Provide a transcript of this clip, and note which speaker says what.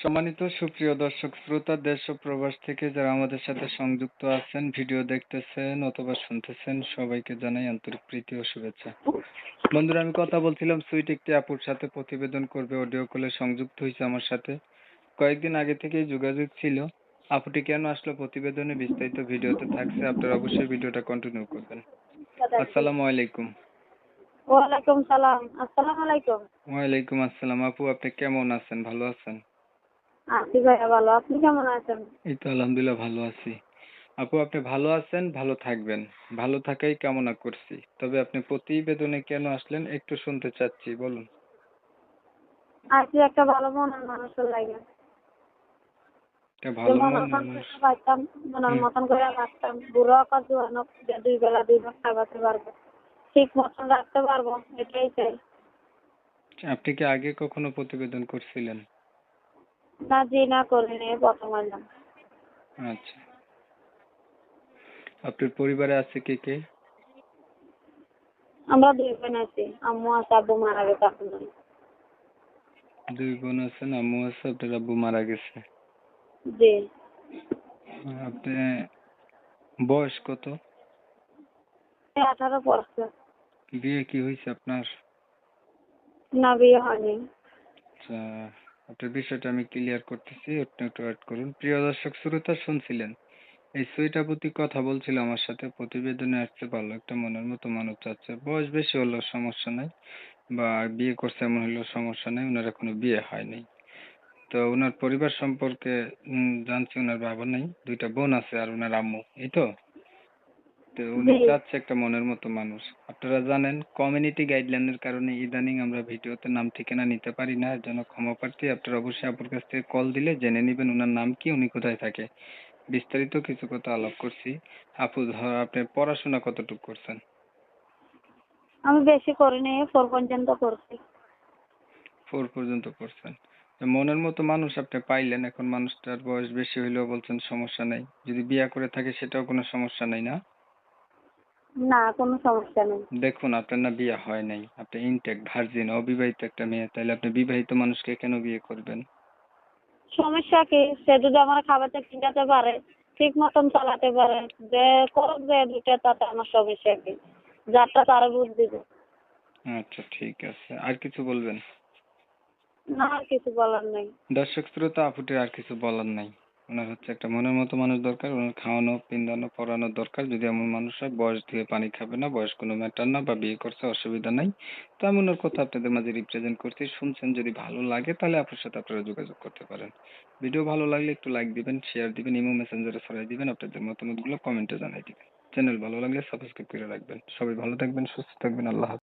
Speaker 1: সম্মানিত সুপ্রিয় দর্শক শ্রোতা, দেশ ও প্রবাস থেকে যারা আমাদের সাথে সংযুক্ত আছেন, ভিডিও দেখতেছেন অথবা শুনতেছেন, সবাইকে জানাই আন্তরিক প্রীতি ও শুভেচ্ছা। বন্ধুরা, আমি কথা বলছিলাম সুইট একটি আপুর সাথে প্রতিবেদন করবে, অডিও কলে সংযুক্ত হয়েছে আমার সাথে। কয়েকদিন আগে থেকেই যোগাযোগ ছিল। আপুটি কেন আসলো প্রতিবেদনে বিস্তারিত ভিডিওতে থাকছে, আপনারা অবশ্যই ভিডিওটা কন্টিনিউ করবেন। আসসালামু আলাইকুম।
Speaker 2: ওয়ালাইকুম সালাম। আসসালামু আলাইকুম।
Speaker 1: ওয়ালাইকুম আসসালাম। আপু, আপনি কেমন আছেন? ভালো আছেন?
Speaker 2: আছি ভাইয়া ভালো। আপনি কেমন আছেন?
Speaker 1: এই তো আলহামদুলিল্লাহ ভালো আছি। আপু, আপনি ভালো আছেন, ভালো থাকবেন, ভালো থাকাই কামনা করছি। তবে আপনি প্রতিবেদনে কেন আসলেন একটু শুনতে চাচ্ছি, বলুন।
Speaker 2: আছি একটা ভালো মনের মানুষের লাগে।
Speaker 1: একটা ভালো
Speaker 2: মনের
Speaker 1: মনের
Speaker 2: মতন
Speaker 1: মানুষ।
Speaker 2: করে পাইতাম, মনের
Speaker 1: হুম।
Speaker 2: মতন করে রাখতাম। বুড়ো আকার জোয়ানো দুই বেলা দুই ভাগ খাওয়াতে পারবো, ঠিক মতন রাখতে পারবো, এটাই চাই।
Speaker 1: আপনি কি আগে কখনো প্রতিবেদন করছিলেন?
Speaker 2: না জি না করিনি, প্রথম এলাম।
Speaker 1: আচ্ছা। আপনার পরিবারে আছে কে কে?
Speaker 2: আমরা দুই বোন আছি, আম্মু আছে, আব্বু মারা গেছে এখন।
Speaker 1: দুই বোন আছেন, আম্মু আছে, আপনার আব্বু মারা গেছে।
Speaker 2: জি।
Speaker 1: আপনি বয়স কত?
Speaker 2: 18 পড়ছে।
Speaker 1: বিয়ে কি হয়েছে আপনার?
Speaker 2: না বিয়ে হয়নি।
Speaker 1: আচ্ছা, আপনার বিষয়টা আমি ক্লিয়ার করতেছি, আপনি একটু ওয়েট করুন। প্রিয় দর্শক শ্রোতা, শুনছিলেন এই সুইটা প্রতি কথা বলছিল আমার সাথে, প্রতিবেদনে আসছে, ভালো একটা মনের মতো মানুষ চাচ্ছে, বয়স বেশি হলেও সমস্যা নাই, বা বিয়ে করছে এমন হলেও সমস্যা নাই, ওনার এখনো বিয়ে হয়নি। তো ওনার পরিবার সম্পর্কে জানছি, ওনার বাবা নাই, দুইটা বোন আছে আর ওনার আম্মু, এই তো। তো উনি
Speaker 2: জি।
Speaker 1: চাচ্ছে একটা মনের মতো মানুষ। আপনারা জানেন কমিউনিটি গাইডলাইনের কারণে ইদানিং আমরা ভিডিওতে নাম ঠিকানা নিতে পারি না, এর জন্য ক্ষমা প্রার্থী। আপনারা অবশ্যই আপুর কাছ থেকে কল দিলে জেনে নেবেন ওনার নাম কি, উনি কোথায় থাকে। বিস্তারিত কিছু কথা আলাপ করছি। আপু, ধর আপনি পড়াশোনা কতটুকু করছেন?
Speaker 2: আমি বেশি করিনি, 4 পর্যন্ত করছি।
Speaker 1: 4 পর্যন্ত করছেন। তো মনের মতো মানুষ আপনি পাইলেন, এখন মানুষটার বয়স বেশি হইলেও বলছেন সমস্যা নাই, যদি বিয়ে করে থাকে সেটাও কোনো সমস্যা নাই, না?
Speaker 2: না কোনো সমস্যা নেই।
Speaker 1: দেখুন, আপনার না বিয়ে হয় নাই, আপনি ইনটেক ভার্জিন, অবিবাহিত একটা মেয়ে, তাইলে আপনি বিবাহিত মানুষকে কেন বিয়ে করবেন?
Speaker 2: সমস্যা কি? সে যদি আমার খাবারটা কিনাতে পারে, ঠিক মতন চালাতে পারে, যে করুক যে দুইটা, তাতে আমার সমস্যা কি? যারটা তারা বুঝ দিবে।
Speaker 1: আচ্ছা, ঠিক আছে। আর কিছু বলবেন?
Speaker 2: না আর কিছু বলার নেই।
Speaker 1: দর্শক শ্রোতা, আপুটির আর কিছু বলার নাই। ওনার হচ্ছে একটা মনের মতো মানুষ দরকার, ওনার খাওয়ানো পিন্দানো পড়ানোর দরকার। যদি এমন মানুষ হয়, বয়স দিয়ে পানি খাবে না, বয়স কোনো ম্যাটার না, বা বিয়ে করছে অসুবিধা নাই। তো আমি ওনার কথা আপনাদের মাঝে রিপ্রেজেন্ট করছি, শুনছেন। যদি ভালো লাগে তাহলে আপুর সাথে আপনারা যোগাযোগ করতে পারেন। ভিডিও ভালো লাগলে একটু লাইক দিবেন, শেয়ার দিবেন, ইমো মেসেঞ্জারে ছড়াই দিবেন, আপনাদের মতামতগুলো কমেন্টে জানাই দিবেন। চ্যানেল ভালো লাগলে সাবস্ক্রাইব করে রাখবেন। সবাই ভালো থাকবেন, সুস্থ থাকবেন, আল্লাহ হাফেজ।